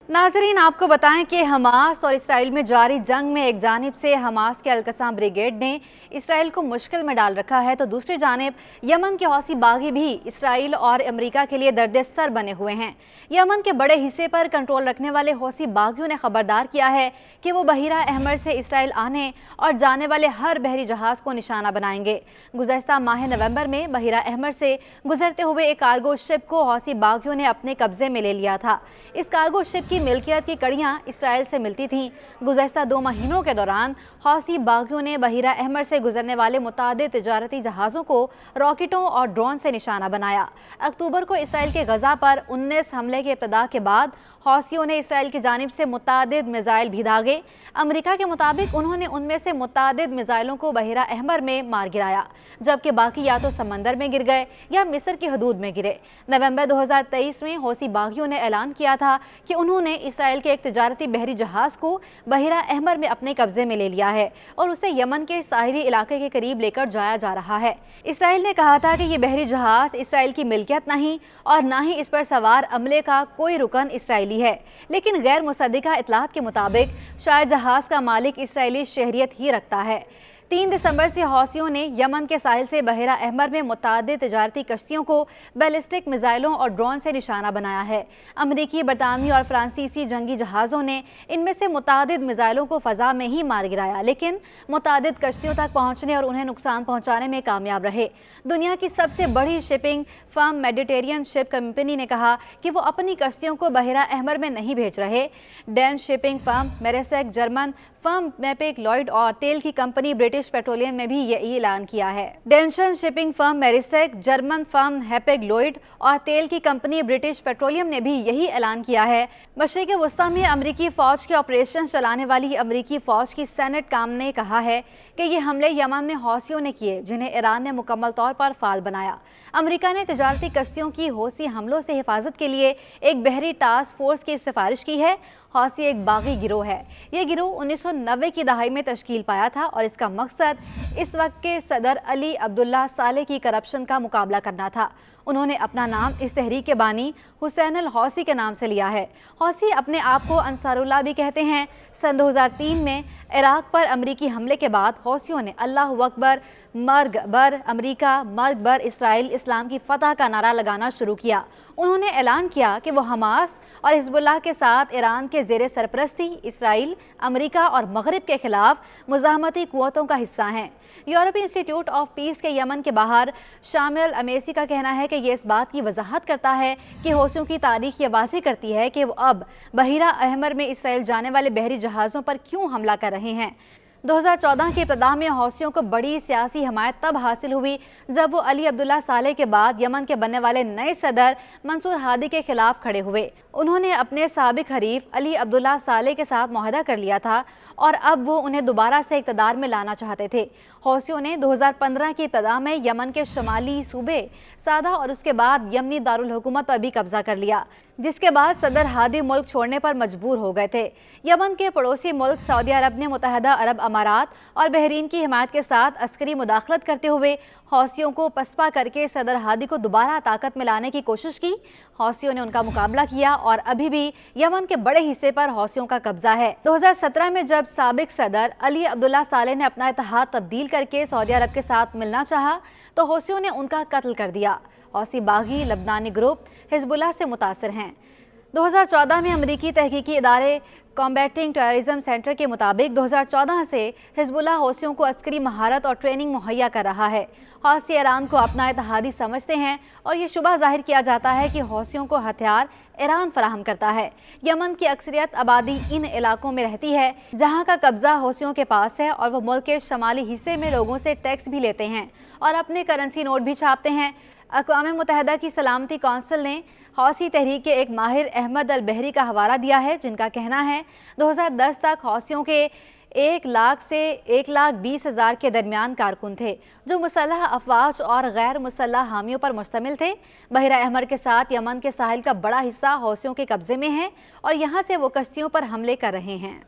नाजरीन, आपको बताएं कि हमास और इसराइल में जारी जंग में एक जानिब से हमास के अल-कसाम ब्रिगेड ने इसराइल को मुश्किल में डाल रखा है, तो दूसरी जानिब यमन के हौसी बागी भी इसराइल और अमेरिका के लिए दर्द सर बने हुए हैं। यमन के बड़े हिस्से पर कंट्रोल रखने वाले हौसी बागियों ने खबरदार किया है कि वो बहिरा अहमर से इसराइल आने और जाने वाले हर बहरी जहाज को निशाना बनाएंगे। गुज़श्ता माह नवंबर में बहिरा अहमर से गुजरते हुए एक कार्गो शिप को हौसी बागियों ने अपने कब्जे में ले लिया था। इस कार्गो शिप की मिल्कियत की कड़ियां इसराइल से मिलती थीं। गुज़श्ता 2 महीनों के दौरान हौसी बागियों ने बहिरा अहमर से गुजरने वाले मुतादिद तिजारती जहाज़ों को रॉकेटों और ड्रोन से निशाना बनाया। अक्टूबर को इसराइल के गजा पर 19 हमले के इब्तिदा के बाद हौसियों ने इसराइल की जानिब से मुतादिद मिसाइल भी दागे। अमेरिका के मुताबिक उन्होंने उनमें से मुतादिद मिसाइलों को बहिरा अहमर में मार गिराया, जबकि बाकी या तो समंदर में गिर गए या मिस्र की हदूद में गिरे। नवंबर 2023 में हौसी बागियों ने ऐलान किया था कि उन्होंने इसराइल के एक तिजारती बहरी जहाज को बहिरा अहमर में अपने कब्जे में ले लिया है और उसे यमन के साहिली इलाके के करीब लेकर जाया जा रहा है। इसराइल ने कहा था कि ये बहरी जहाज इसराइल की मिल्कियत नहीं और ना ही इस पर सवार अमले का कोई रुकन इसराइली है, लेकिन गैर मुसद्दिका इतलात के मुताबिक शायद जहाज का मालिक इसराइली शहरियत ही रखता है। 3 दिसंबर से हौसियों ने यमन के साहिल से बहिरा अहमर में मुतादिद तिजारती कश्तियों को बैलिस्टिक मिसाइलों और ड्रोन से निशाना बनाया है। अमरीकी, बरतानवी और फ्रांसीसी जंगी जहाज़ों ने इनमें से मुतादिद मिसाइलों को फ़ज़ा में ही मार गिराया, लेकिन मुतादिद कश्तियों तक पहुँचने और उन्हें नुकसान पहुँचाने में कामयाब रहे। दुनिया की सबसे बड़ी shipping firm Mediterranean ship company ने कहा कि वो अपनी कश्तियों को बहिरा अहमर में नहीं भेज रहे। डैन shipping firm, Maersk German firm Hapag Lloyd और तेल की कंपनी ब्रिटिश पेट्रोलियम ने भी यही ऐलान किया है। डेंशन shipping firm Maersk, German firm Hapag Lloyd और तेल की कंपनी ब्रिटिश पेट्रोलियम ने भी यही ऐलान किया है। मशरिक़ वस्ता में अमरीकी फ़ौज के ऑपरेशन चलाने वाली अमरीकी फ़ौज की सेनेट काम ने कहा है कि ये हमले यमन में हौसियों ने किए, जिन्हें ईरान ने मुकम्मल तौर पर फाल बनाया। अमेरिका ने तिजारती कश्तियों की हौसी हमलों से हिफाजत के लिए एक बहरी टास्क फोर्स की सिफारिश की है। हौसी एक बागी गिरोह है। ये गिरोह 1990 की दहाई में तश्कील पाया था और इसका मकसद इस वक्त के सदर अली अब्दुल्ला साले की करप्शन का मुकाबला करना था। उन्होंने अपना नाम इस तहरीक के बानी हुसैन अल हौसी के नाम से लिया है। हौसी अपने आप को अंसारुल्लाह भी कहते हैं। सन 2003 में इराक पर अमरीकी हमले के बाद हौसियों ने अल्लाहु अकबर, मर्ग बर अमरीका, मर्ग बर इसराइल, इस्लाम की फतह का नारा लगाना शुरू किया। उन्होंने ऐलान किया कि वो हमास और हिजबुल्लाह के साथ ईरान के ज़ेरे सरपरस्ती इसराइल, अमेरिका और मगरिब के खिलाफ मुज़ाहमती क़ुव्वतों का हिस्सा हैं। यूरोपीय इंस्टीट्यूट ऑफ पीस के यमन के बाहर शामिल अमेसी का कहना है कि ये इस बात की वजाहत करता है कि हौसियों की तारीख ये वाज़ेह करती है कि वो अब बहिरा अहमर में इसराइल जाने वाले बहरी जहाज़ों पर क्यों हमला कर रहे हैं। 2014 के इब्तिदा में हौसियों को बड़ी सियासी हमायत तब हासिल हुई जब वो अली अब्दुल्ला साले के बाद यमन के बनने वाले नए सदर मंसूर हादी के खिलाफ खड़े हुए। उन्होंने अपने साबिक हरीफ अली अब्दुल्ला साले के साथ मुआहदा कर लिया था और अब वो उन्हें दोबारा से इक़्तिदार में लाना चाहते थे। हौसियों ने 2015 की इब्तिदा में यमन के शमाली सूबे सादा और उसके बाद यमनी दारुल हुकूमत पर भी कब्जा कर लिया, जिसके बाद सदर हादी मुल्क छोड़ने पर मजबूर हो गए थे। यमन के पड़ोसी मुल्क सऊदी अरब ने मुत्तहदा अरब अमारात और बहरीन की हिमायत के साथ अस्करी मुदाखलत करते हुए हौसियों को पसपा करके सदर हादी को दोबारा ताकत में लाने की कोशिश की। हौसियों ने उनका मुकाबला किया और अभी भी यमन के बड़े हिस्से पर हौसियों का कब्जा है। 2017 में जब साबिक सदर अली अब्दुल्ला साले ने अपना इत्तेहाद तब्दील करके सऊदी अरब के साथ मिलना चाहा तो हौसियों ने उनका कत्ल कर दिया। हौसी बागी लबनानी ग्रुप हिजबुल्लाह से मुतासिर हैं। 2014 में अमरीकी तहकीकी इदारे कॉम्बैटिंग टेररिज्म सेंटर के मुताबिक 2014 से हिजबुल्लाह हौसियों को अस्करी महारत और ट्रेनिंग मुहैया कर रहा है। हौसी ईरान को अपना इत्तेहादी समझते हैं और ये शुबा जाहिर किया जाता है कि हौसियों को हथियार ईरान फराहम करता है। यमन की अक्सरियत आबादी इन इलाकों में रहती है जहाँ का कब्जा हौसियों के पास है और वो मुल्क के शमाली हिस्से में लोगों से टैक्स भी लेते हैं और अपने करेंसी नोट भी छापते हैं। अक़वाम मुत्तहदा की सलामती कौंसिल ने हौसी तहरीक के एक माहिर अहमद अल बहरी का हवाला दिया है, जिनका कहना है 2010 तक हौसियों के 1 लाख से 1,20,000 के दरमियान कारकुन थे, जो मुसल्लह अफवाज और गैर मुसल्लह हामियों पर मुश्तमिल थे। बहिरा अहमर के साथ यमन के साहिल का बड़ा हिस्सा हौसियों के कब्जे में है और यहाँ से वो कश्तियों पर हमले कर रहे हैं।